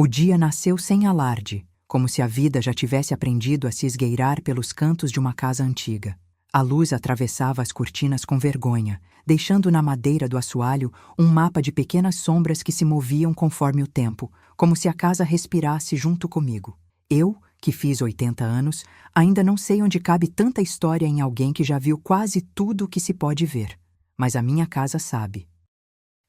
O dia nasceu sem alarde, como se a vida já tivesse aprendido a se esgueirar pelos cantos de uma casa antiga. A luz atravessava as cortinas com vergonha, deixando na madeira do assoalho um mapa de pequenas sombras que se moviam conforme o tempo, como se a casa respirasse junto comigo. Eu, que fiz 80 anos, ainda não sei onde cabe tanta história em alguém que já viu quase tudo o que se pode ver. Mas a minha casa sabe.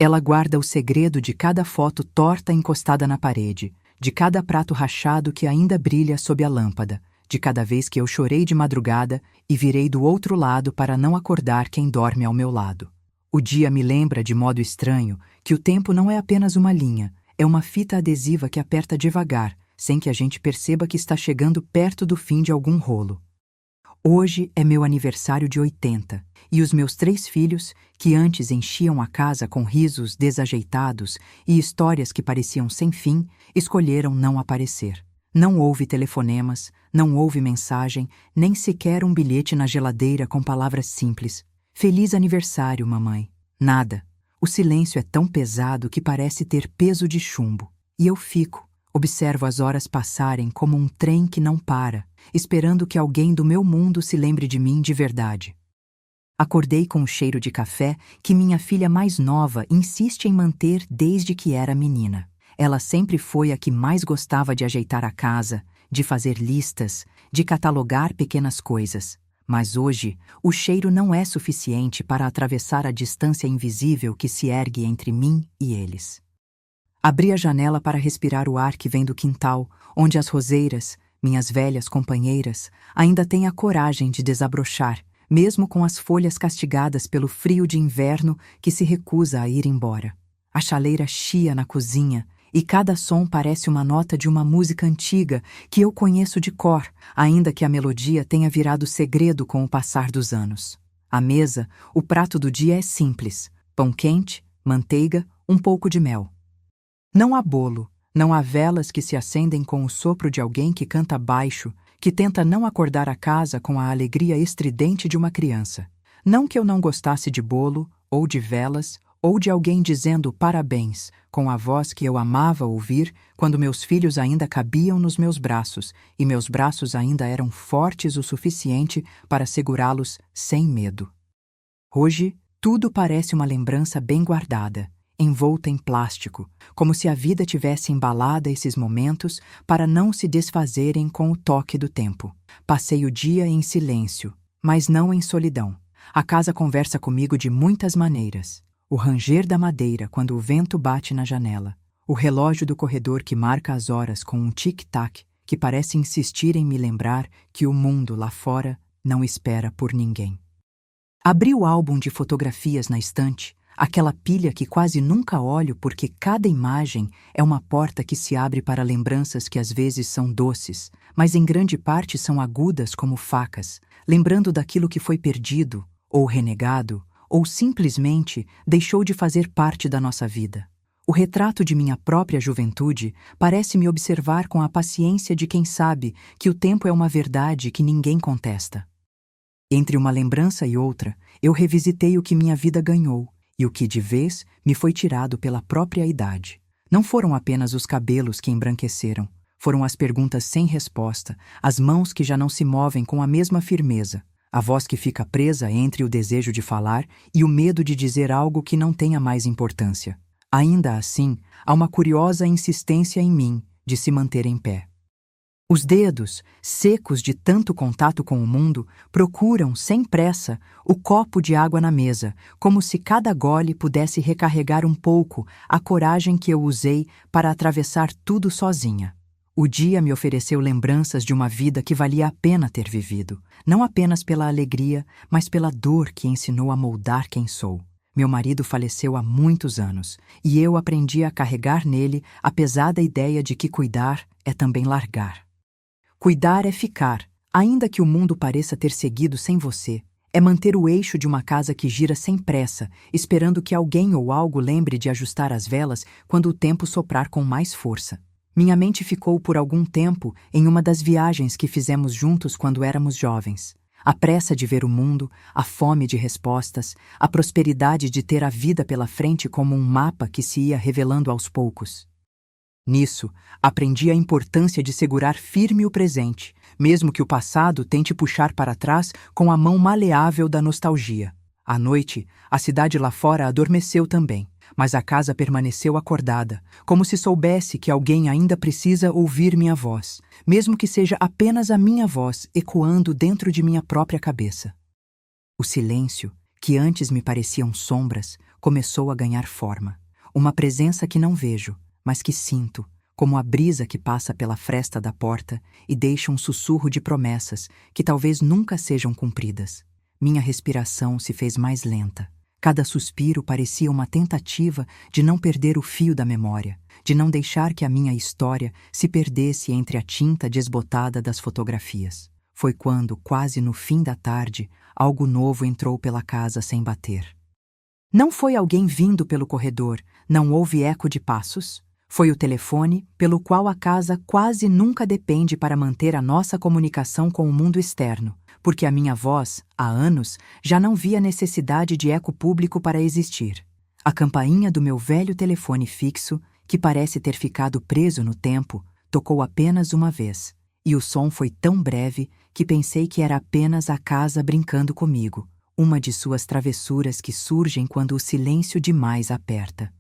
Ela guarda o segredo de cada foto torta encostada na parede, de cada prato rachado que ainda brilha sob a lâmpada, de cada vez que eu chorei de madrugada e virei do outro lado para não acordar quem dorme ao meu lado. O dia me lembra de modo estranho que o tempo não é apenas uma linha, é uma fita adesiva que aperta devagar, sem que a gente perceba que está chegando perto do fim de algum rolo. Hoje é meu aniversário de 80, e os meus 3 filhos, que antes enchiam a casa com risos desajeitados e histórias que pareciam sem fim, escolheram não aparecer. Não houve telefonemas, não houve mensagem, nem sequer um bilhete na geladeira com palavras simples. Feliz aniversário, mamãe. Nada. O silêncio é tão pesado que parece ter peso de chumbo. E eu fico. Observo as horas passarem como um trem que não para, esperando que alguém do meu mundo se lembre de mim de verdade. Acordei com o cheiro de café que minha filha mais nova insiste em manter desde que era menina. Ela sempre foi a que mais gostava de ajeitar a casa, de fazer listas, de catalogar pequenas coisas. Mas hoje, o cheiro não é suficiente para atravessar a distância invisível que se ergue entre mim e eles. Abri a janela para respirar o ar que vem do quintal, onde as roseiras, minhas velhas companheiras, ainda têm a coragem de desabrochar, mesmo com as folhas castigadas pelo frio de inverno que se recusa a ir embora. A chaleira chia na cozinha, e cada som parece uma nota de uma música antiga que eu conheço de cor, ainda que a melodia tenha virado segredo com o passar dos anos. À mesa, o prato do dia é simples: pão quente, manteiga, um pouco de mel. Não há bolo, não há velas que se acendem com o sopro de alguém que canta baixo, que tenta não acordar a casa com a alegria estridente de uma criança. Não que eu não gostasse de bolo, ou de velas, ou de alguém dizendo parabéns, com a voz que eu amava ouvir quando meus filhos ainda cabiam nos meus braços e meus braços ainda eram fortes o suficiente para segurá-los sem medo. Hoje, tudo parece uma lembrança bem guardada, envolta em plástico, como se a vida tivesse embalado esses momentos para não se desfazerem com o toque do tempo. Passei o dia em silêncio, mas não em solidão. A casa conversa comigo de muitas maneiras. O ranger da madeira quando o vento bate na janela. O relógio do corredor que marca as horas com um tic-tac que parece insistir em me lembrar que o mundo lá fora não espera por ninguém. Abri o álbum de fotografias na estante, aquela pilha que quase nunca olho porque cada imagem é uma porta que se abre para lembranças que às vezes são doces, mas em grande parte são agudas como facas, lembrando daquilo que foi perdido, ou renegado, ou simplesmente deixou de fazer parte da nossa vida. O retrato de minha própria juventude parece me observar com a paciência de quem sabe que o tempo é uma verdade que ninguém contesta. Entre uma lembrança e outra, eu revisitei o que minha vida ganhou, e o que de vez me foi tirado pela própria idade. Não foram apenas os cabelos que embranqueceram, foram as perguntas sem resposta, as mãos que já não se movem com a mesma firmeza, a voz que fica presa entre o desejo de falar e o medo de dizer algo que não tenha mais importância. Ainda assim, há uma curiosa insistência em mim de se manter em pé. Os dedos, secos de tanto contato com o mundo, procuram, sem pressa, o copo de água na mesa, como se cada gole pudesse recarregar um pouco a coragem que eu usei para atravessar tudo sozinha. O dia me ofereceu lembranças de uma vida que valia a pena ter vivido, não apenas pela alegria, mas pela dor que ensinou a moldar quem sou. Meu marido faleceu há muitos anos, e eu aprendi a carregar nele a pesada ideia de que cuidar é também largar. Cuidar é ficar, ainda que o mundo pareça ter seguido sem você. É manter o eixo de uma casa que gira sem pressa, esperando que alguém ou algo lembre de ajustar as velas quando o tempo soprar com mais força. Minha mente ficou por algum tempo em uma das viagens que fizemos juntos quando éramos jovens. A pressa de ver o mundo, a fome de respostas, a prosperidade de ter a vida pela frente como um mapa que se ia revelando aos poucos. Nisso, aprendi a importância de segurar firme o presente, mesmo que o passado tente puxar para trás com a mão maleável da nostalgia. À noite, a cidade lá fora adormeceu também, mas a casa permaneceu acordada, como se soubesse que alguém ainda precisa ouvir minha voz, mesmo que seja apenas a minha voz ecoando dentro de minha própria cabeça. O silêncio, que antes me pareciam sombras, começou a ganhar forma. Uma presença que não vejo, mas que sinto, como a brisa que passa pela fresta da porta e deixa um sussurro de promessas que talvez nunca sejam cumpridas. Minha respiração se fez mais lenta. Cada suspiro parecia uma tentativa de não perder o fio da memória, de não deixar que a minha história se perdesse entre a tinta desbotada das fotografias. Foi quando, quase no fim da tarde, algo novo entrou pela casa sem bater. Não foi alguém vindo pelo corredor, não houve eco de passos. Foi o telefone, pelo qual a casa quase nunca depende para manter a nossa comunicação com o mundo externo, porque a minha voz, há anos, já não via necessidade de eco público para existir. A campainha do meu velho telefone fixo, que parece ter ficado preso no tempo, tocou apenas uma vez, e o som foi tão breve que pensei que era apenas a casa brincando comigo, uma de suas travessuras que surgem quando o silêncio demais aperta.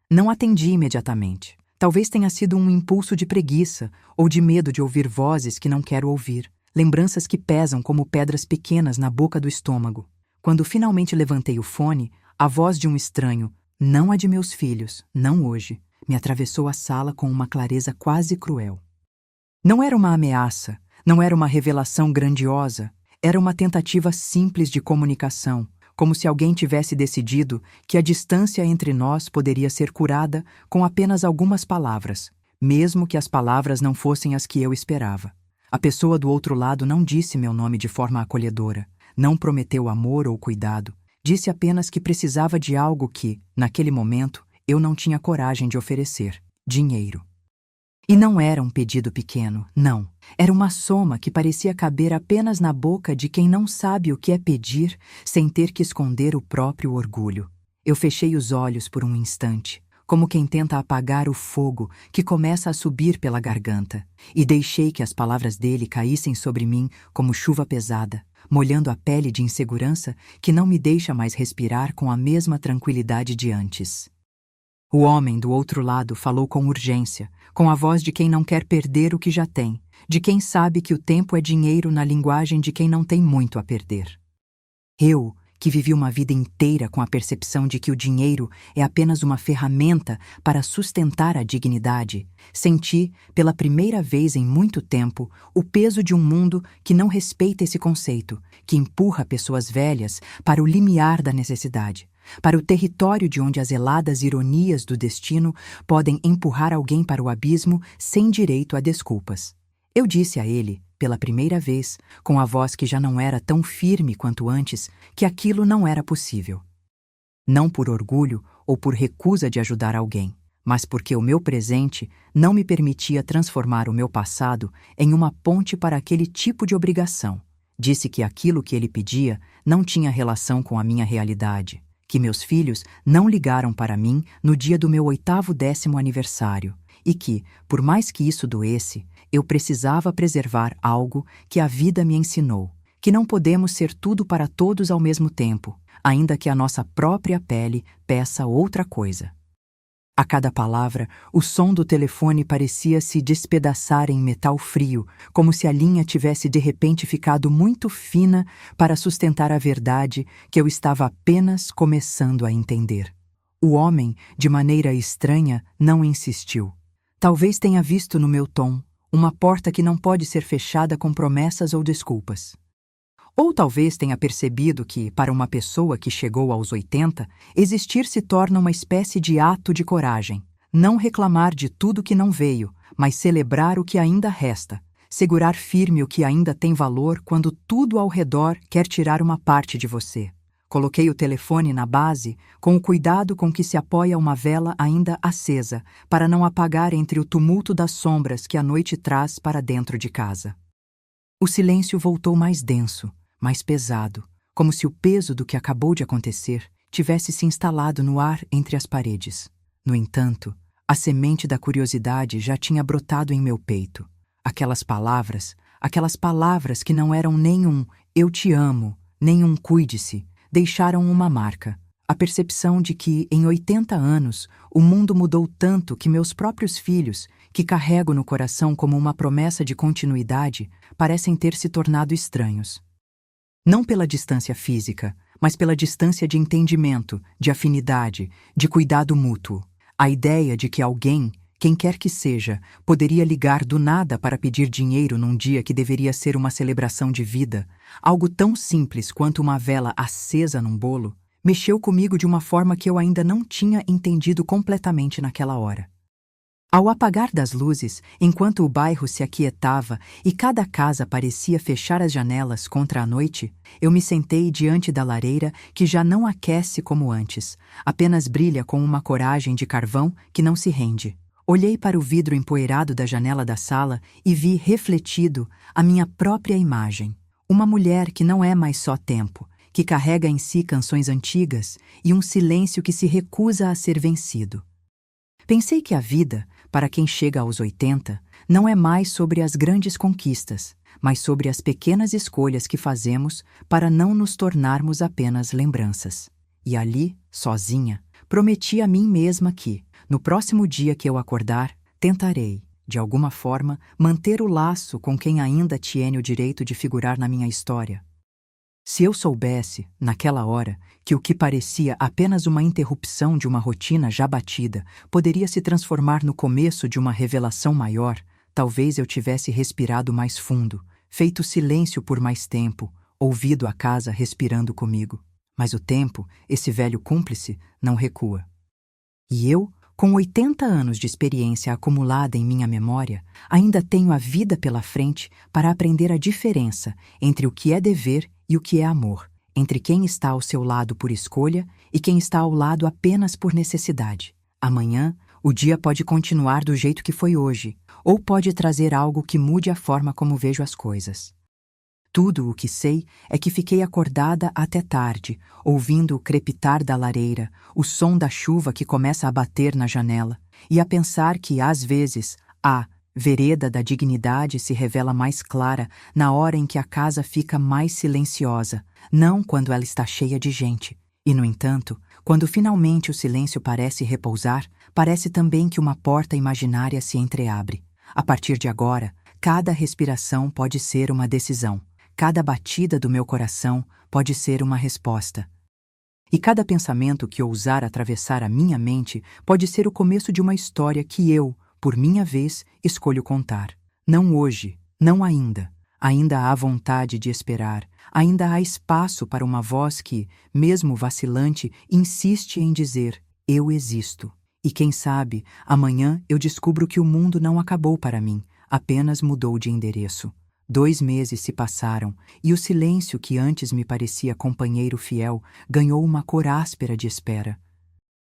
Não atendi imediatamente. Talvez tenha sido um impulso de preguiça ou de medo de ouvir vozes que não quero ouvir, lembranças que pesam como pedras pequenas na boca do estômago. Quando finalmente levantei o fone, a voz de um estranho, não a de meus filhos, não hoje, me atravessou a sala com uma clareza quase cruel. Não era uma ameaça, não era uma revelação grandiosa, era uma tentativa simples de comunicação, como se alguém tivesse decidido que a distância entre nós poderia ser curada com apenas algumas palavras, mesmo que as palavras não fossem as que eu esperava. A pessoa do outro lado não disse meu nome de forma acolhedora, não prometeu amor ou cuidado, disse apenas que precisava de algo que, naquele momento, eu não tinha coragem de oferecer: dinheiro. E não era um pedido pequeno, não. Era uma soma que parecia caber apenas na boca de quem não sabe o que é pedir sem ter que esconder o próprio orgulho. Eu fechei os olhos por um instante, como quem tenta apagar o fogo que começa a subir pela garganta, e deixei que as palavras dele caíssem sobre mim como chuva pesada, molhando a pele de insegurança que não me deixa mais respirar com a mesma tranquilidade de antes. O homem do outro lado falou com urgência, com a voz de quem não quer perder o que já tem, de quem sabe que o tempo é dinheiro na linguagem de quem não tem muito a perder. Eu, que vivi uma vida inteira com a percepção de que o dinheiro é apenas uma ferramenta para sustentar a dignidade, senti, pela primeira vez em muito tempo, o peso de um mundo que não respeita esse conceito, que empurra pessoas velhas para o limiar da necessidade, para o território de onde as heladas ironias do destino podem empurrar alguém para o abismo sem direito a desculpas. Eu disse a ele, pela primeira vez, com a voz que já não era tão firme quanto antes, que aquilo não era possível. Não por orgulho ou por recusa de ajudar alguém, mas porque o meu presente não me permitia transformar o meu passado em uma ponte para aquele tipo de obrigação. Disse que aquilo que ele pedia não tinha relação com a minha realidade, que meus filhos não ligaram para mim no dia do meu 10º aniversário, e que, por mais que isso doesse, eu precisava preservar algo que a vida me ensinou, que não podemos ser tudo para todos ao mesmo tempo, ainda que a nossa própria pele peça outra coisa. A cada palavra, o som do telefone parecia se despedaçar em metal frio, como se a linha tivesse de repente ficado muito fina para sustentar a verdade que eu estava apenas começando a entender. O homem, de maneira estranha, não insistiu. Talvez tenha visto no meu tom uma porta que não pode ser fechada com promessas ou desculpas. Ou talvez tenha percebido que, para uma pessoa que chegou aos 80, existir se torna uma espécie de ato de coragem. Não reclamar de tudo que não veio, mas celebrar o que ainda resta. Segurar firme o que ainda tem valor quando tudo ao redor quer tirar uma parte de você. Coloquei o telefone na base, com o cuidado com que se apoia uma vela ainda acesa, para não apagar entre o tumulto das sombras que a noite traz para dentro de casa. O silêncio voltou mais denso, mais pesado, como se o peso do que acabou de acontecer tivesse se instalado no ar entre as paredes. No entanto, A semente da curiosidade já tinha brotado em meu peito. Aquelas palavras que não eram nem um "eu te amo", nem um "cuide-se", deixaram uma marca. A percepção de que, em 80 anos, o mundo mudou tanto que meus próprios filhos, que carrego no coração como uma promessa de continuidade, parecem ter se tornado estranhos. Não pela distância física, mas pela distância de entendimento, de afinidade, de cuidado mútuo. A ideia de que alguém, quem quer que seja, poderia ligar do nada para pedir dinheiro num dia que deveria ser uma celebração de vida, algo tão simples quanto uma vela acesa num bolo, mexeu comigo de uma forma que eu ainda não tinha entendido completamente naquela hora. Ao apagar das luzes, enquanto o bairro se aquietava e cada casa parecia fechar as janelas contra a noite, eu me sentei diante da lareira que já não aquece como antes, apenas brilha com uma coragem de carvão que não se rende. Olhei para o vidro empoeirado da janela da sala e vi refletido a minha própria imagem. Uma mulher que não é mais só tempo, que carrega em si canções antigas e um silêncio que se recusa a ser vencido. Pensei que a vida, para quem chega aos 80, não é mais sobre as grandes conquistas, mas sobre as pequenas escolhas que fazemos para não nos tornarmos apenas lembranças. E ali, sozinha, prometi a mim mesma que, no próximo dia que eu acordar, tentarei, de alguma forma, manter o laço com quem ainda tiene o direito de figurar na minha história. Se eu soubesse, naquela hora, que o que parecia apenas uma interrupção de uma rotina já batida poderia se transformar no começo de uma revelação maior, talvez eu tivesse respirado mais fundo, feito silêncio por mais tempo, ouvido a casa respirando comigo. Mas o tempo, esse velho cúmplice, não recua. E eu, com 80 anos de experiência acumulada em minha memória, ainda tenho a vida pela frente para aprender a diferença entre o que é dever e o que é amor, entre quem está ao seu lado por escolha e quem está ao lado apenas por necessidade. Amanhã, o dia pode continuar do jeito que foi hoje, ou pode trazer algo que mude a forma como vejo as coisas. Tudo o que sei é que fiquei acordada até tarde, ouvindo o crepitar da lareira, o som da chuva que começa a bater na janela, e a pensar que, às vezes, a vereda da dignidade se revela mais clara na hora em que a casa fica mais silenciosa, não quando ela está cheia de gente. E, no entanto, quando finalmente o silêncio parece repousar, parece também que uma porta imaginária se entreabre. A partir de agora, cada respiração pode ser uma decisão. Cada batida do meu coração pode ser uma resposta. E cada pensamento que ousar atravessar a minha mente pode ser o começo de uma história que eu, por minha vez, escolho contar. Não hoje, não ainda. Ainda há vontade de esperar. Ainda há espaço para uma voz que, mesmo vacilante, insiste em dizer: eu existo. E quem sabe, amanhã eu descubro que o mundo não acabou para mim, apenas mudou de endereço. 2 meses se passaram e o silêncio que antes me parecia companheiro fiel ganhou uma cor áspera de espera.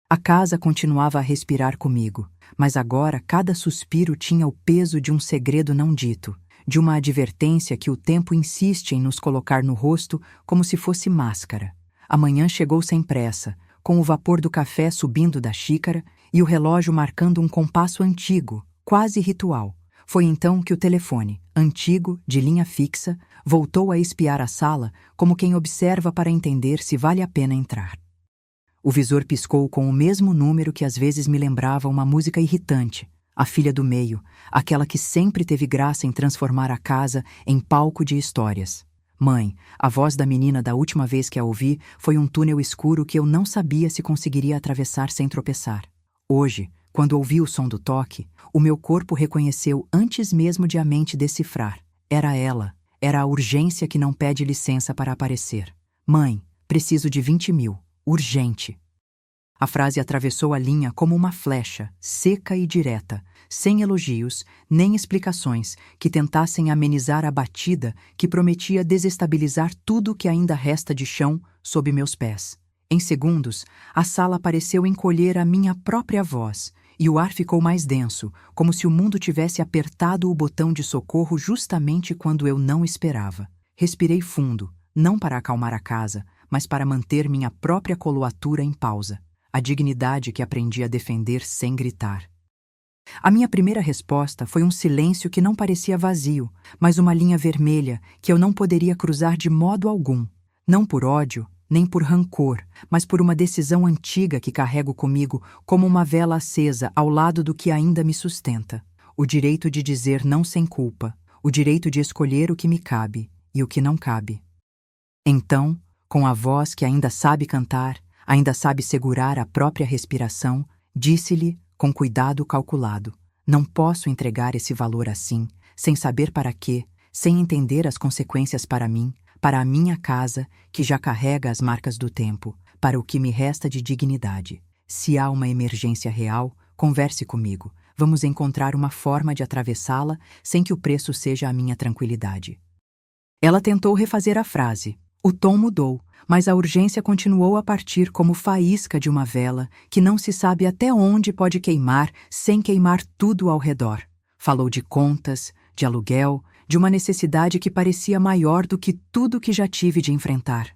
A casa continuava a respirar comigo, mas agora cada suspiro tinha o peso de um segredo não dito, de uma advertência que o tempo insiste em nos colocar no rosto como se fosse máscara. A manhã chegou sem pressa, com o vapor do café subindo da xícara e o relógio marcando um compasso antigo, quase ritual. Foi então que o telefone, antigo, de linha fixa, voltou a espiar a sala como quem observa para entender se vale a pena entrar. O visor piscou com o mesmo número que às vezes me lembrava uma música irritante, a filha do meio, aquela que sempre teve graça em transformar a casa em palco de histórias. Mãe, a voz da menina da última vez que a ouvi foi um túnel escuro que eu não sabia se conseguiria atravessar sem tropeçar. Hoje, quando ouvi o som do toque, o meu corpo reconheceu antes mesmo de a mente decifrar. Era ela, era a urgência que não pede licença para aparecer. Mãe, preciso de 20 mil, urgente. A frase atravessou a linha como uma flecha, seca e direta, sem elogios, nem explicações que tentassem amenizar a batida que prometia desestabilizar tudo que ainda resta de chão sob meus pés. Em segundos, a sala pareceu encolher a minha própria voz, e o ar ficou mais denso, como se o mundo tivesse apertado o botão de socorro justamente quando eu não esperava. Respirei fundo, não para acalmar a casa, mas para manter minha própria coloatura em pausa, a dignidade que aprendi a defender sem gritar. A minha primeira resposta foi um silêncio que não parecia vazio, mas uma linha vermelha que eu não poderia cruzar de modo algum. Não por ódio, nem por rancor, mas por uma decisão antiga que carrego comigo como uma vela acesa ao lado do que ainda me sustenta. O direito de dizer não sem culpa, o direito de escolher o que me cabe e o que não cabe. Então, com a voz que ainda sabe cantar, ainda sabe segurar a própria respiração, disse-lhe, com cuidado calculado: não posso entregar esse valor assim, sem saber para quê, sem entender as consequências para mim, para a minha casa, que já carrega as marcas do tempo, para o que me resta de dignidade. Se há uma emergência real, converse comigo. Vamos encontrar uma forma de atravessá-la sem que o preço seja a minha tranquilidade. Ela tentou refazer a frase. O tom mudou, mas a urgência continuou a partir como faísca de uma vela que não se sabe até onde pode queimar sem queimar tudo ao redor. Falou de contas, de aluguel, de uma necessidade que parecia maior do que tudo que já tive de enfrentar.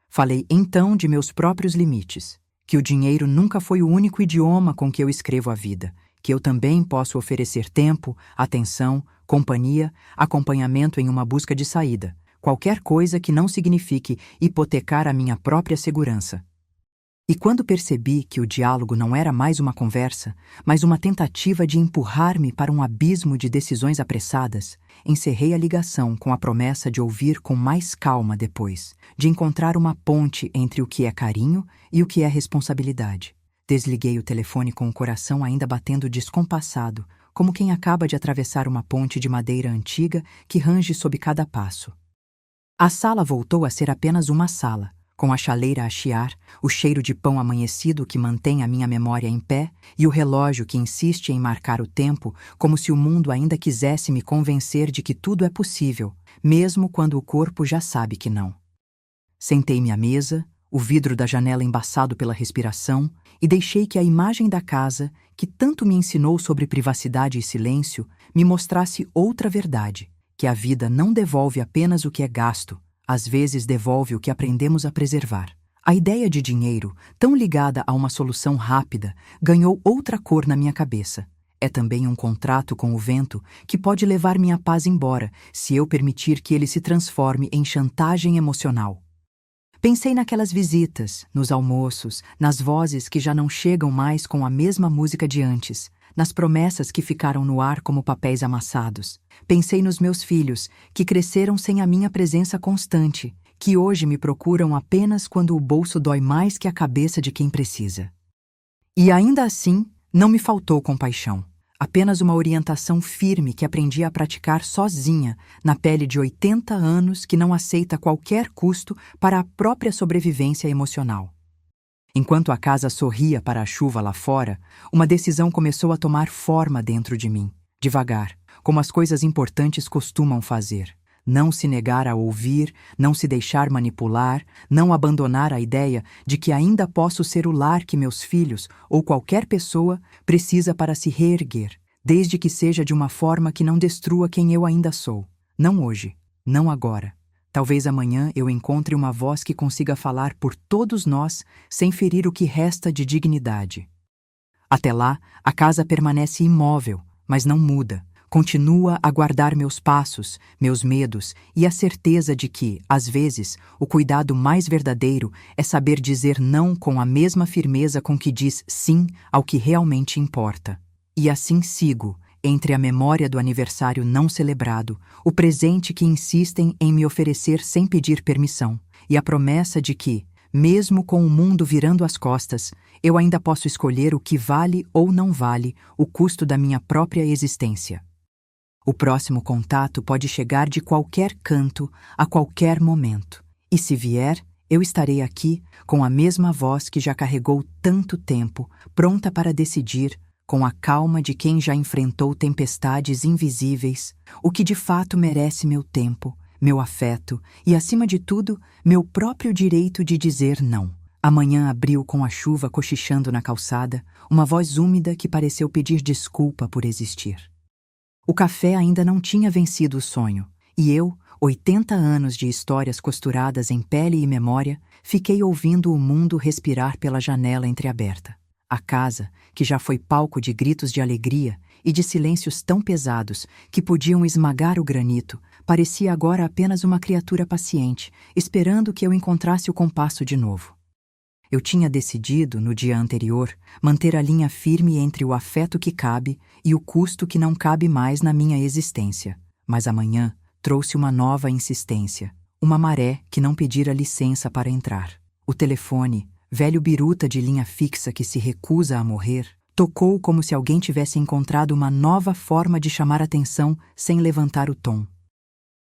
Falei então de meus próprios limites, que o dinheiro nunca foi o único idioma com que eu escrevo a vida, que eu também posso oferecer tempo, atenção, companhia, acompanhamento em uma busca de saída, qualquer coisa que não signifique hipotecar a minha própria segurança. E quando percebi que o diálogo não era mais uma conversa, mas uma tentativa de empurrar-me para um abismo de decisões apressadas, encerrei a ligação com a promessa de ouvir com mais calma depois, de encontrar uma ponte entre o que é carinho e o que é responsabilidade. Desliguei o telefone com o coração ainda batendo descompassado, como quem acaba de atravessar uma ponte de madeira antiga que range sob cada passo. A sala voltou a ser apenas uma sala, com a chaleira a chiar, o cheiro de pão amanhecido que mantém a minha memória em pé e o relógio que insiste em marcar o tempo como se o mundo ainda quisesse me convencer de que tudo é possível, mesmo quando o corpo já sabe que não. Sentei-me à mesa, o vidro da janela embaçado pela respiração, e deixei que a imagem da casa, que tanto me ensinou sobre privacidade e silêncio, me mostrasse outra verdade, que a vida não devolve apenas o que é gasto, às vezes devolve o que aprendemos a preservar. A ideia de dinheiro, tão ligada a uma solução rápida, ganhou outra cor na minha cabeça. É também um contrato com o vento que pode levar minha paz embora se eu permitir que ele se transforme em chantagem emocional. Pensei naquelas visitas, nos almoços, nas vozes que já não chegam mais com a mesma música de antes, nas promessas que ficaram no ar como papéis amassados. Pensei nos meus filhos, que cresceram sem a minha presença constante, que hoje me procuram apenas quando o bolso dói mais que a cabeça de quem precisa. E ainda assim, não me faltou compaixão. Apenas uma orientação firme que aprendi a praticar sozinha, na pele de 80 anos que não aceita qualquer custo para a própria sobrevivência emocional. Enquanto a casa sorria para a chuva lá fora, uma decisão começou a tomar forma dentro de mim, devagar, como as coisas importantes costumam fazer. Não se negar a ouvir, não se deixar manipular, não abandonar a ideia de que ainda posso ser o lar que meus filhos ou qualquer pessoa precisa para se reerguer, desde que seja de uma forma que não destrua quem eu ainda sou. Não hoje, não agora. Talvez amanhã eu encontre uma voz que consiga falar por todos nós sem ferir o que resta de dignidade. Até lá, a casa permanece imóvel, mas não muda. Continua a guardar meus passos, meus medos e a certeza de que, às vezes, o cuidado mais verdadeiro é saber dizer não com a mesma firmeza com que diz sim ao que realmente importa. E assim sigo, entre a memória do aniversário não celebrado, o presente que insistem em me oferecer sem pedir permissão, e a promessa de que, mesmo com o mundo virando as costas, eu ainda posso escolher o que vale ou não vale o custo da minha própria existência. O próximo contato pode chegar de qualquer canto, a qualquer momento. E se vier, eu estarei aqui, com a mesma voz que já carregou tanto tempo, pronta para decidir, com a calma de quem já enfrentou tempestades invisíveis, o que de fato merece meu tempo, meu afeto e, acima de tudo, meu próprio direito de dizer não. Amanhã abriu com a chuva cochichando na calçada, uma voz úmida que pareceu pedir desculpa por existir. O café ainda não tinha vencido o sonho, e eu, 80 anos de histórias costuradas em pele e memória, fiquei ouvindo o mundo respirar pela janela entreaberta. A casa, que já foi palco de gritos de alegria e de silêncios tão pesados que podiam esmagar o granito, parecia agora apenas uma criatura paciente, esperando que eu encontrasse o compasso de novo. Eu tinha decidido, no dia anterior, manter a linha firme entre o afeto que cabe e o custo que não cabe mais na minha existência. Mas amanhã trouxe uma nova insistência, uma maré que não pedira licença para entrar. O telefone, velho biruta de linha fixa que se recusa a morrer, tocou como se alguém tivesse encontrado uma nova forma de chamar atenção sem levantar o tom.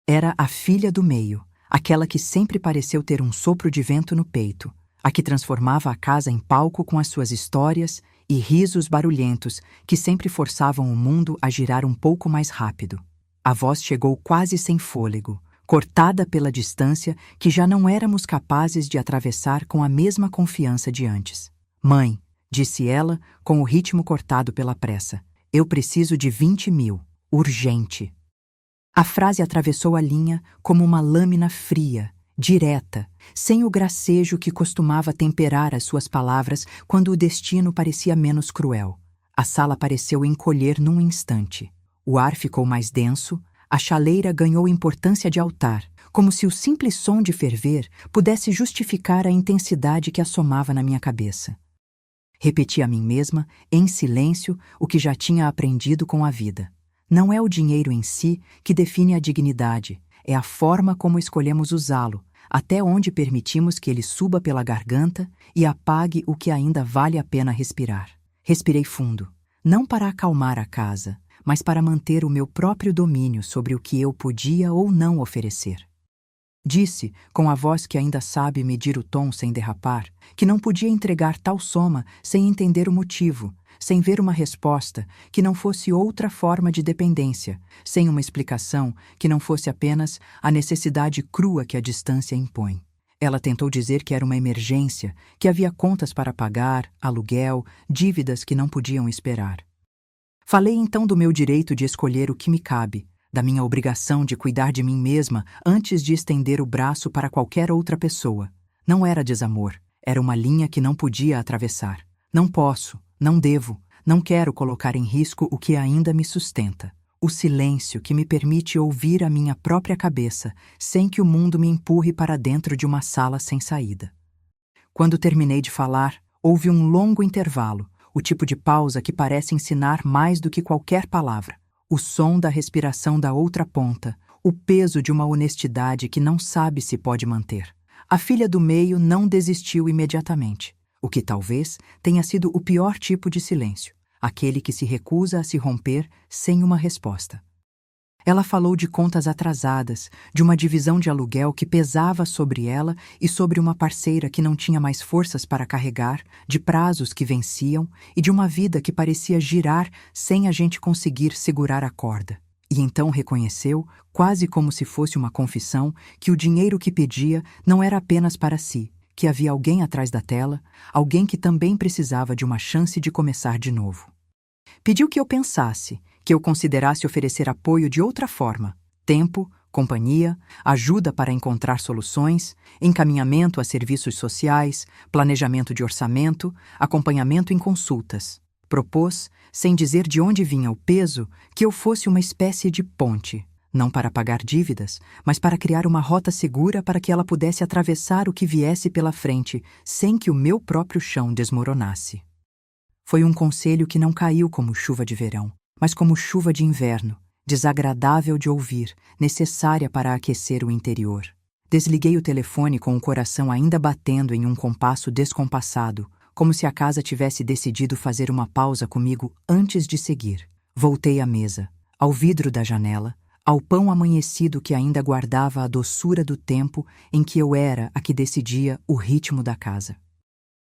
Era a filha do meio, aquela que sempre pareceu ter um sopro de vento no peito, a que transformava a casa em palco com as suas histórias e risos barulhentos que sempre forçavam o mundo a girar um pouco mais rápido. A voz chegou quase sem fôlego, cortada pela distância que já não éramos capazes de atravessar com a mesma confiança de antes. Mãe, disse ela, com o ritmo cortado pela pressa, eu preciso de 20.000, urgente. A frase atravessou a linha como uma lâmina fria, direta, sem o gracejo que costumava temperar as suas palavras quando o destino parecia menos cruel. A sala pareceu encolher num instante. O ar ficou mais denso, a chaleira ganhou importância de altar, como se o simples som de ferver pudesse justificar a intensidade que assomava na minha cabeça. Repeti a mim mesma, em silêncio, o que já tinha aprendido com a vida. Não é o dinheiro em si que define a dignidade, é a forma como escolhemos usá-lo, até onde permitimos que ele suba pela garganta e apague o que ainda vale a pena respirar. Respirei fundo, não para acalmar a casa, mas para manter o meu próprio domínio sobre o que eu podia ou não oferecer. Disse, com a voz que ainda sabe medir o tom sem derrapar, que não podia entregar tal soma sem entender o motivo, sem ver uma resposta que não fosse outra forma de dependência, sem uma explicação que não fosse apenas a necessidade crua que a distância impõe. Ela tentou dizer que era uma emergência, que havia contas para pagar, aluguel, dívidas que não podiam esperar. Falei então do meu direito de escolher o que me cabe, da minha obrigação de cuidar de mim mesma antes de estender o braço para qualquer outra pessoa. Não era desamor, era uma linha que não podia atravessar. Não posso, não devo, não quero colocar em risco o que ainda me sustenta. O silêncio que me permite ouvir a minha própria cabeça sem que o mundo me empurre para dentro de uma sala sem saída. Quando terminei de falar, houve um longo intervalo, o tipo de pausa que parece ensinar mais do que qualquer palavra. O som da respiração da outra ponta, o peso de uma honestidade que não sabe se pode manter. A filha do meio não desistiu imediatamente, o que talvez tenha sido o pior tipo de silêncio, aquele que se recusa a se romper sem uma resposta. Ela falou de contas atrasadas, de uma divisão de aluguel que pesava sobre ela e sobre uma parceira que não tinha mais forças para carregar, de prazos que venciam e de uma vida que parecia girar sem a gente conseguir segurar a corda. E então reconheceu, quase como se fosse uma confissão, que o dinheiro que pedia não era apenas para si, que havia alguém atrás da tela, alguém que também precisava de uma chance de começar de novo. Pediu que eu pensasse, que eu considerasse oferecer apoio de outra forma: tempo, companhia, ajuda para encontrar soluções, encaminhamento a serviços sociais, planejamento de orçamento, acompanhamento em consultas. Propôs, sem dizer de onde vinha o peso, que eu fosse uma espécie de ponte, não para pagar dívidas, mas para criar uma rota segura para que ela pudesse atravessar o que viesse pela frente, sem que o meu próprio chão desmoronasse. Foi um conselho que não caiu como chuva de verão, mas como chuva de inverno, desagradável de ouvir, necessária para aquecer o interior. Desliguei o telefone com o coração ainda batendo em um compasso descompassado, como se a casa tivesse decidido fazer uma pausa comigo antes de seguir. Voltei à mesa, ao vidro da janela, ao pão amanhecido que ainda guardava a doçura do tempo em que eu era a que decidia o ritmo da casa.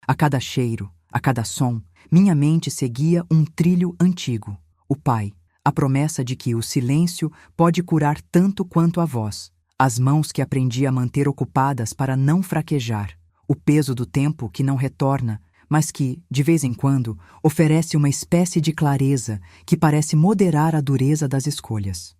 A cada cheiro, a cada som, minha mente seguia um trilho antigo. O pai, a promessa de que o silêncio pode curar tanto quanto a voz, as mãos que aprendi a manter ocupadas para não fraquejar, o peso do tempo que não retorna, mas que, de vez em quando, oferece uma espécie de clareza que parece moderar a dureza das escolhas.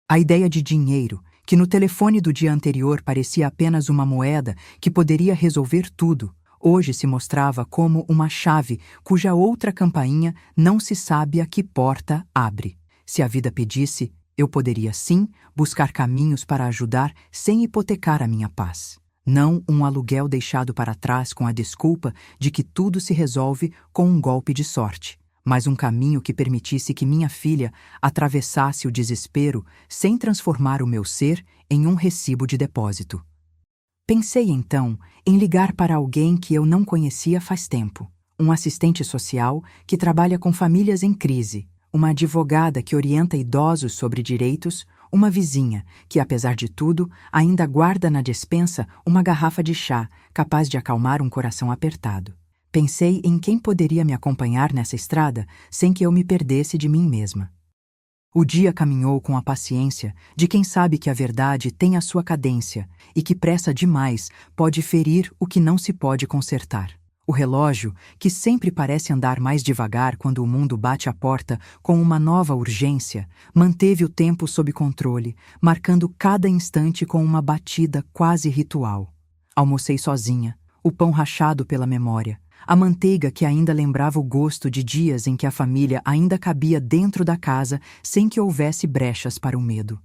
A ideia de dinheiro, que no telefone do dia anterior parecia apenas uma moeda que poderia resolver tudo, Hoje se mostrava como uma chave cuja outra campainha não se sabe a que porta abre. Se a vida pedisse, eu poderia sim buscar caminhos para ajudar sem hipotecar a minha paz. Não um aluguel deixado para trás com a desculpa de que tudo se resolve com um golpe de sorte, mas um caminho que permitisse que minha filha atravessasse o desespero sem transformar o meu ser em um recibo de depósito. Pensei então em ligar para alguém que eu não conhecia faz tempo, um assistente social que trabalha com famílias em crise, uma advogada que orienta idosos sobre direitos, uma vizinha que, apesar de tudo, ainda guarda na despensa uma garrafa de chá capaz de acalmar um coração apertado. Pensei em quem poderia me acompanhar nessa estrada sem que eu me perdesse de mim mesma. O dia caminhou com a paciência de quem sabe que a verdade tem a sua cadência e que pressa demais pode ferir o que não se pode consertar. O relógio, que sempre parece andar mais devagar quando o mundo bate à porta com uma nova urgência, manteve o tempo sob controle, marcando cada instante com uma batida quase ritual. Almocei sozinha, o pão rachado pela memória, a manteiga que ainda lembrava o gosto de dias em que a família ainda cabia dentro da casa sem que houvesse brechas para o medo.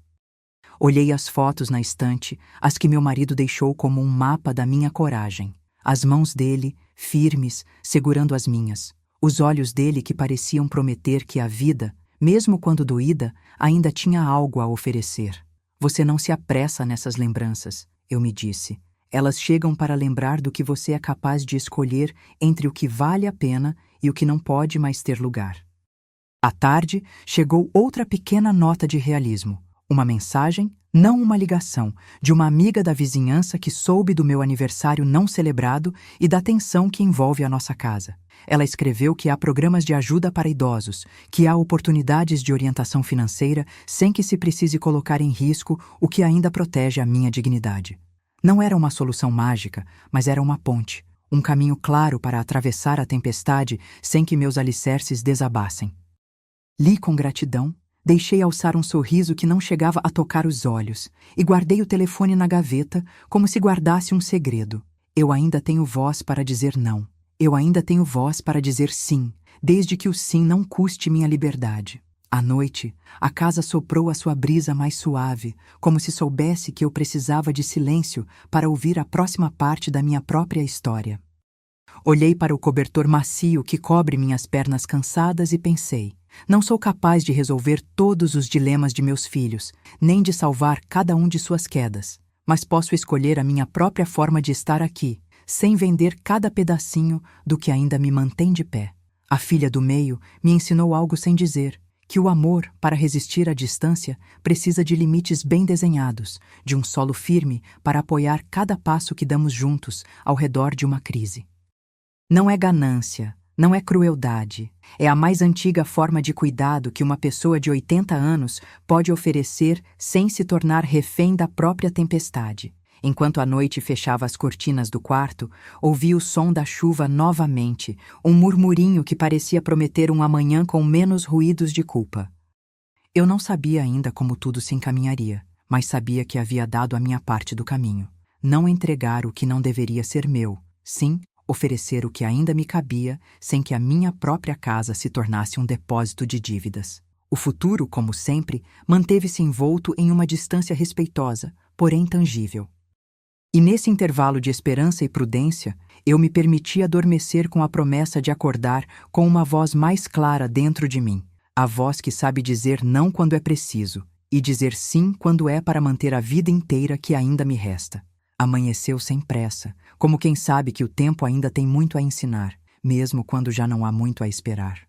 Olhei as fotos na estante, as que meu marido deixou como um mapa da minha coragem. As mãos dele, firmes, segurando as minhas. Os olhos dele que pareciam prometer que a vida, mesmo quando doída, ainda tinha algo a oferecer. Você não se apressa nessas lembranças, eu me disse. Elas chegam para lembrar do que você é capaz de escolher entre o que vale a pena e o que não pode mais ter lugar. À tarde, chegou outra pequena nota de realismo. Uma mensagem, não uma ligação, de uma amiga da vizinhança que soube do meu aniversário não celebrado e da tensão que envolve a nossa casa. Ela escreveu que há programas de ajuda para idosos, que há oportunidades de orientação financeira sem que se precise colocar em risco o que ainda protege a minha dignidade. Não era uma solução mágica, mas era uma ponte, um caminho claro para atravessar a tempestade sem que meus alicerces desabassem. Li com gratidão, deixei alçar um sorriso que não chegava a tocar os olhos e guardei o telefone na gaveta como se guardasse um segredo. Eu ainda tenho voz para dizer não. Eu ainda tenho voz para dizer sim, desde que o sim não custe minha liberdade. À noite, a casa soprou a sua brisa mais suave, como se soubesse que eu precisava de silêncio para ouvir a próxima parte da minha própria história. Olhei para o cobertor macio que cobre minhas pernas cansadas e pensei: não sou capaz de resolver todos os dilemas de meus filhos, nem de salvar cada um de suas quedas, mas posso escolher a minha própria forma de estar aqui, sem vender cada pedacinho do que ainda me mantém de pé. A filha do meio me ensinou algo sem dizer, que o amor, para resistir à distância, precisa de limites bem desenhados, de um solo firme para apoiar cada passo que damos juntos ao redor de uma crise. Não é ganância, não é crueldade, é a mais antiga forma de cuidado que uma pessoa de 80 anos pode oferecer sem se tornar refém da própria tempestade. Enquanto a noite fechava as cortinas do quarto, ouvi o som da chuva novamente, um murmurinho que parecia prometer um amanhã com menos ruídos de culpa. Eu não sabia ainda como tudo se encaminharia, mas sabia que havia dado a minha parte do caminho. Não entregar o que não deveria ser meu, sim, oferecer o que ainda me cabia, sem que a minha própria casa se tornasse um depósito de dívidas. O futuro, como sempre, manteve-se envolto em uma distância respeitosa, porém tangível. E nesse intervalo de esperança e prudência, eu me permiti adormecer com a promessa de acordar com uma voz mais clara dentro de mim, a voz que sabe dizer não quando é preciso e dizer sim quando é para manter a vida inteira que ainda me resta. Amanheceu sem pressa, como quem sabe que o tempo ainda tem muito a ensinar, mesmo quando já não há muito a esperar.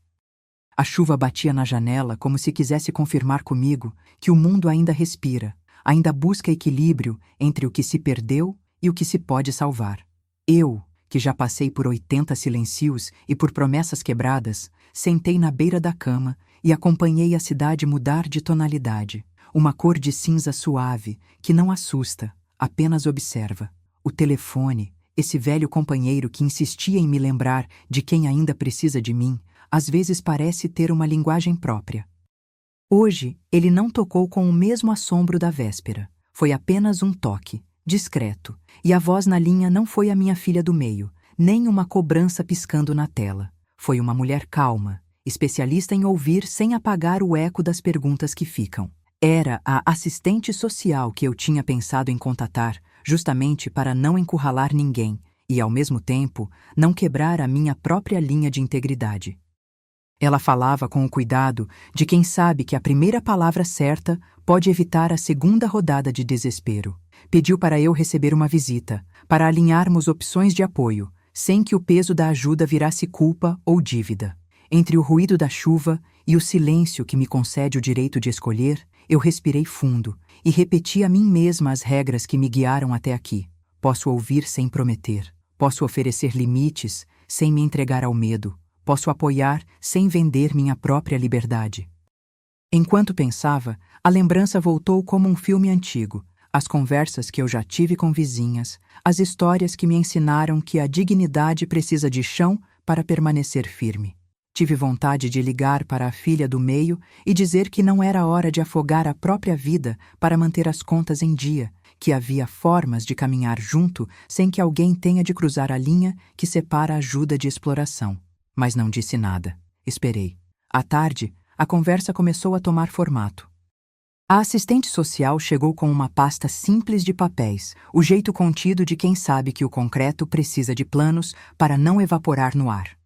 A chuva batia na janela como se quisesse confirmar comigo que o mundo ainda respira, ainda busca equilíbrio entre o que se perdeu e o que se pode salvar. Eu, que já passei por 80 silencios e por promessas quebradas, sentei na beira da cama e acompanhei a cidade mudar de tonalidade, uma cor de cinza suave que não assusta, apenas observa. O telefone, esse velho companheiro que insistia em me lembrar de quem ainda precisa de mim, às vezes parece ter uma linguagem própria. Hoje, ele não tocou com o mesmo assombro da véspera. Foi apenas um toque, discreto, e a voz na linha não foi a minha filha do meio, nem uma cobrança piscando na tela. Foi uma mulher calma, especialista em ouvir sem apagar o eco das perguntas que ficam. Era a assistente social que eu tinha pensado em contatar, justamente para não encurralar ninguém e, ao mesmo tempo, não quebrar a minha própria linha de integridade. Ela falava com o cuidado de quem sabe que a primeira palavra certa pode evitar a segunda rodada de desespero. Pediu para eu receber uma visita, para alinharmos opções de apoio, sem que o peso da ajuda virasse culpa ou dívida. Entre o ruído da chuva e o silêncio que me concede o direito de escolher, eu respirei fundo e repeti a mim mesma as regras que me guiaram até aqui. Posso ouvir sem prometer. Posso oferecer limites sem me entregar ao medo. Posso apoiar sem vender minha própria liberdade. Enquanto pensava, a lembrança voltou como um filme antigo. As conversas que eu já tive com vizinhas, as histórias que me ensinaram que a dignidade precisa de chão para permanecer firme. Tive vontade de ligar para a filha do meio e dizer que não era hora de afogar a própria vida para manter as contas em dia, que havia formas de caminhar junto sem que alguém tenha de cruzar a linha que separa a ajuda de exploração. Mas não disse nada. Esperei. À tarde, a conversa começou a tomar formato. A assistente social chegou com uma pasta simples de papéis, o jeito contido de quem sabe que o concreto precisa de planos para não evaporar no ar.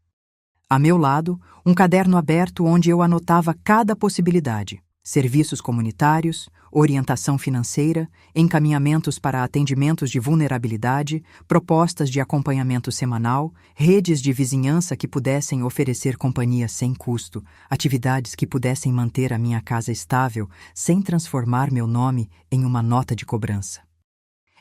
A meu lado, um caderno aberto onde eu anotava cada possibilidade: serviços comunitários, orientação financeira, encaminhamentos para atendimentos de vulnerabilidade, propostas de acompanhamento semanal, redes de vizinhança que pudessem oferecer companhia sem custo, atividades que pudessem manter a minha casa estável sem transformar meu nome em uma nota de cobrança.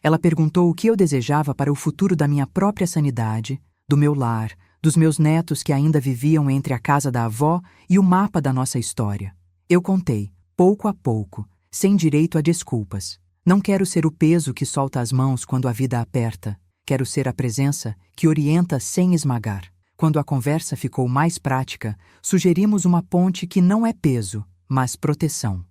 Ela perguntou o que eu desejava para o futuro da minha própria sanidade, do meu lar, dos meus netos que ainda viviam entre a casa da avó e o mapa da nossa história. Eu contei, pouco a pouco, sem direito a desculpas. Não quero ser o peso que solta as mãos quando a vida aperta. Quero ser a presença que orienta sem esmagar. Quando a conversa ficou mais prática, sugerimos uma ponte que não é peso, mas proteção.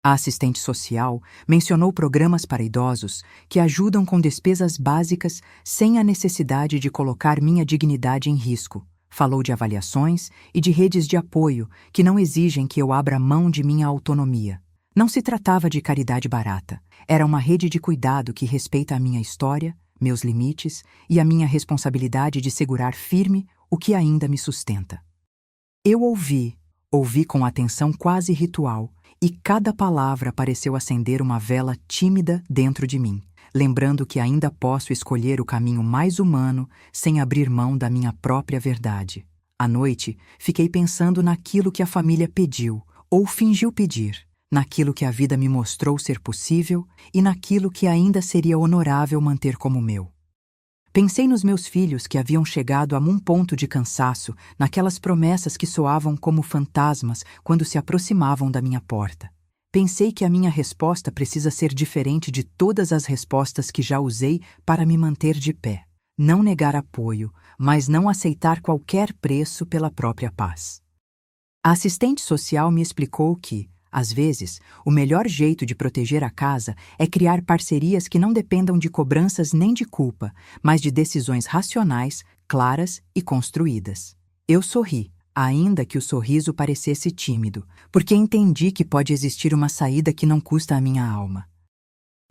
A assistente social mencionou programas para idosos que ajudam com despesas básicas sem a necessidade de colocar minha dignidade em risco. Falou de avaliações e de redes de apoio que não exigem que eu abra mão de minha autonomia. Não se tratava de caridade barata. Era uma rede de cuidado que respeita a minha história, meus limites e a minha responsabilidade de segurar firme o que ainda me sustenta. Eu ouvi com atenção quase ritual, e cada palavra pareceu acender uma vela tímida dentro de mim, lembrando que ainda posso escolher o caminho mais humano sem abrir mão da minha própria verdade. À noite, fiquei pensando naquilo que a família pediu, ou fingiu pedir, naquilo que a vida me mostrou ser possível e naquilo que ainda seria honorável manter como meu. Pensei nos meus filhos que haviam chegado a um ponto de cansaço, naquelas promessas que soavam como fantasmas quando se aproximavam da minha porta. Pensei que a minha resposta precisa ser diferente de todas as respostas que já usei para me manter de pé. Não negar apoio, mas não aceitar qualquer preço pela própria paz. A assistente social me explicou que, às vezes, o melhor jeito de proteger a casa é criar parcerias que não dependam de cobranças nem de culpa, mas de decisões racionais, claras e construídas. Eu sorri, ainda que o sorriso parecesse tímido, porque entendi que pode existir uma saída que não custa a minha alma.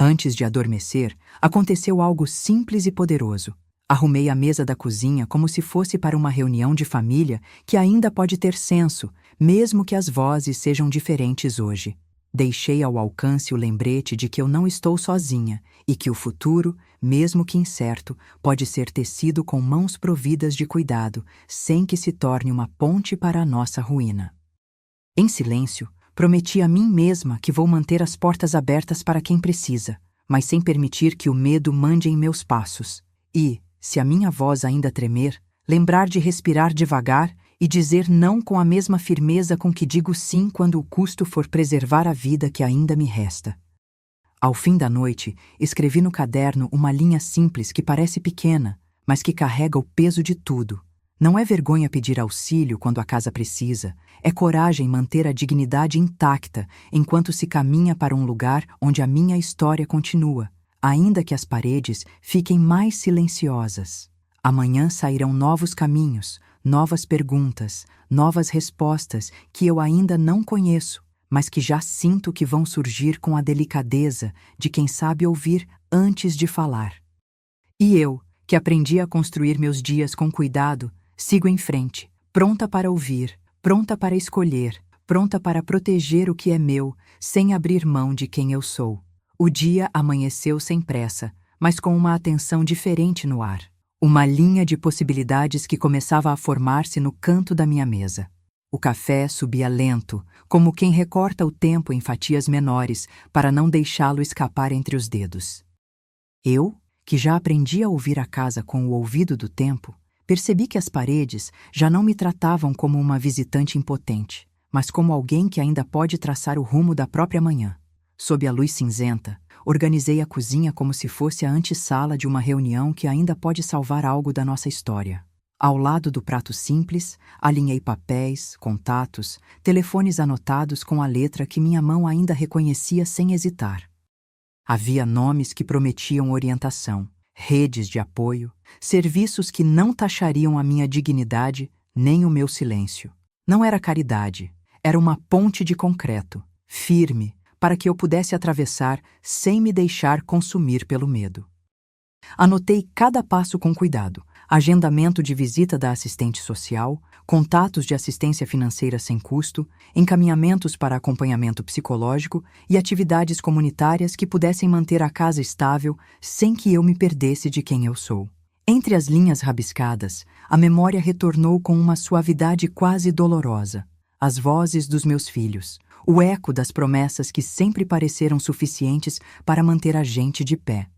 Antes de adormecer, aconteceu algo simples e poderoso. Arrumei a mesa da cozinha como se fosse para uma reunião de família que ainda pode ter senso, mesmo que as vozes sejam diferentes hoje. Deixei ao alcance o lembrete de que eu não estou sozinha e que o futuro, mesmo que incerto, pode ser tecido com mãos providas de cuidado, sem que se torne uma ponte para a nossa ruína. Em silêncio, prometi a mim mesma que vou manter as portas abertas para quem precisa, mas sem permitir que o medo mande em meus passos. E, se a minha voz ainda tremer, lembrar de respirar devagar e dizer não com a mesma firmeza com que digo sim quando o custo for preservar a vida que ainda me resta. Ao fim da noite, escrevi no caderno uma linha simples que parece pequena, mas que carrega o peso de tudo. Não é vergonha pedir auxílio quando a casa precisa, é coragem manter a dignidade intacta enquanto se caminha para um lugar onde a minha história continua, ainda que as paredes fiquem mais silenciosas. Amanhã sairão novos caminhos, novas perguntas, novas respostas que eu ainda não conheço, mas que já sinto que vão surgir com a delicadeza de quem sabe ouvir antes de falar. E eu, que aprendi a construir meus dias com cuidado, sigo em frente, pronta para ouvir, pronta para escolher, pronta para proteger o que é meu, sem abrir mão de quem eu sou. O dia amanheceu sem pressa, mas com uma atenção diferente no ar. Uma linha de possibilidades que começava a formar-se no canto da minha mesa. O café subia lento, como quem recorta o tempo em fatias menores para não deixá-lo escapar entre os dedos. Eu, que já aprendi a ouvir a casa com o ouvido do tempo, percebi que as paredes já não me tratavam como uma visitante impotente, mas como alguém que ainda pode traçar o rumo da própria manhã. Sob a luz cinzenta, organizei a cozinha como se fosse a antessala de uma reunião que ainda pode salvar algo da nossa história. Ao lado do prato simples, alinhei papéis, contatos, telefones anotados com a letra que minha mão ainda reconhecia sem hesitar. Havia nomes que prometiam orientação, redes de apoio, serviços que não taxariam a minha dignidade nem o meu silêncio. Não era caridade, era uma ponte de concreto, firme, para que eu pudesse atravessar sem me deixar consumir pelo medo. Anotei cada passo com cuidado: agendamento de visita da assistente social, contatos de assistência financeira sem custo, encaminhamentos para acompanhamento psicológico e atividades comunitárias que pudessem manter a casa estável sem que eu me perdesse de quem eu sou. Entre as linhas rabiscadas, a memória retornou com uma suavidade quase dolorosa. As vozes dos meus filhos, o eco das promessas que sempre pareceram suficientes para manter a gente de pé.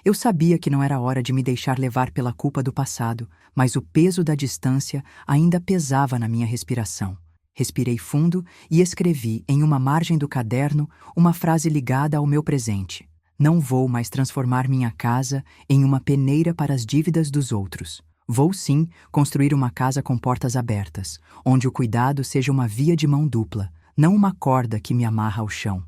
Eu sabia que não era hora de me deixar levar pela culpa do passado, mas o peso da distância ainda pesava na minha respiração. Respirei fundo e escrevi em uma margem do caderno uma frase ligada ao meu presente. Não vou mais transformar minha casa em uma peneira para as dívidas dos outros. Vou sim construir uma casa com portas abertas, onde o cuidado seja uma via de mão dupla, não uma corda que me amarra ao chão.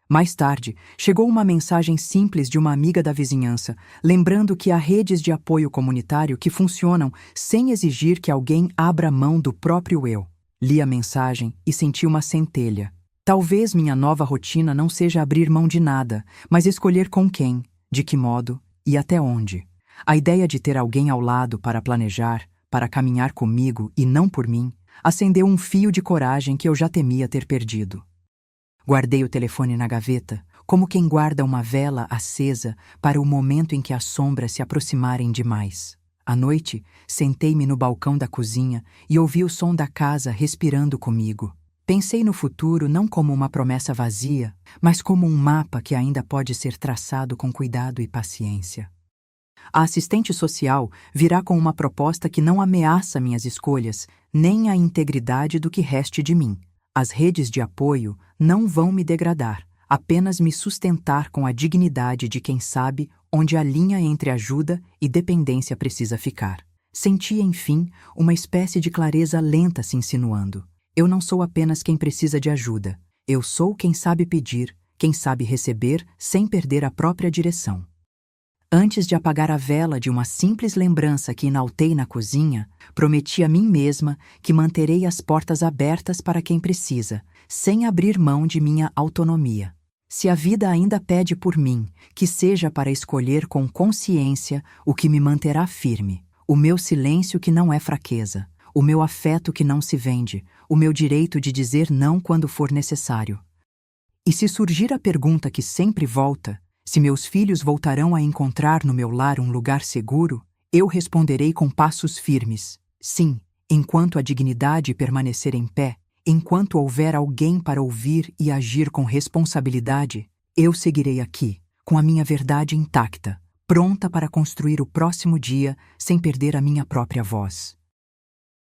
Mais tarde, chegou uma mensagem simples de uma amiga da vizinhança, lembrando que há redes de apoio comunitário que funcionam sem exigir que alguém abra mão do próprio eu. Li a mensagem e senti uma centelha. Talvez minha nova rotina não seja abrir mão de nada, mas escolher com quem, de que modo e até onde. A ideia de ter alguém ao lado para planejar, para caminhar comigo e não por mim, acendeu um fio de coragem que eu já temia ter perdido. Guardei o telefone na gaveta, como quem guarda uma vela acesa para o momento em que as sombras se aproximarem demais. À noite, sentei-me no balcão da cozinha e ouvi o som da casa respirando comigo. Pensei no futuro não como uma promessa vazia, mas como um mapa que ainda pode ser traçado com cuidado e paciência. A assistente social virá com uma proposta que não ameaça minhas escolhas, nem a integridade do que reste de mim. As redes de apoio não vão me degradar, apenas me sustentar com a dignidade de quem sabe onde a linha entre ajuda e dependência precisa ficar. Senti, enfim, uma espécie de clareza lenta se insinuando. Eu não sou apenas quem precisa de ajuda. Eu sou quem sabe pedir, quem sabe receber sem perder a própria direção. Antes de apagar a vela de uma simples lembrança que inaltei na cozinha, prometi a mim mesma que manterei as portas abertas para quem precisa, sem abrir mão de minha autonomia. Se a vida ainda pede por mim, que seja para escolher com consciência o que me manterá firme, o meu silêncio que não é fraqueza, o meu afeto que não se vende, o meu direito de dizer não quando for necessário. E se surgir a pergunta que sempre volta, se meus filhos voltarão a encontrar no meu lar um lugar seguro, eu responderei com passos firmes. Sim, enquanto a dignidade permanecer em pé, enquanto houver alguém para ouvir e agir com responsabilidade, eu seguirei aqui, com a minha verdade intacta, pronta para construir o próximo dia sem perder a minha própria voz.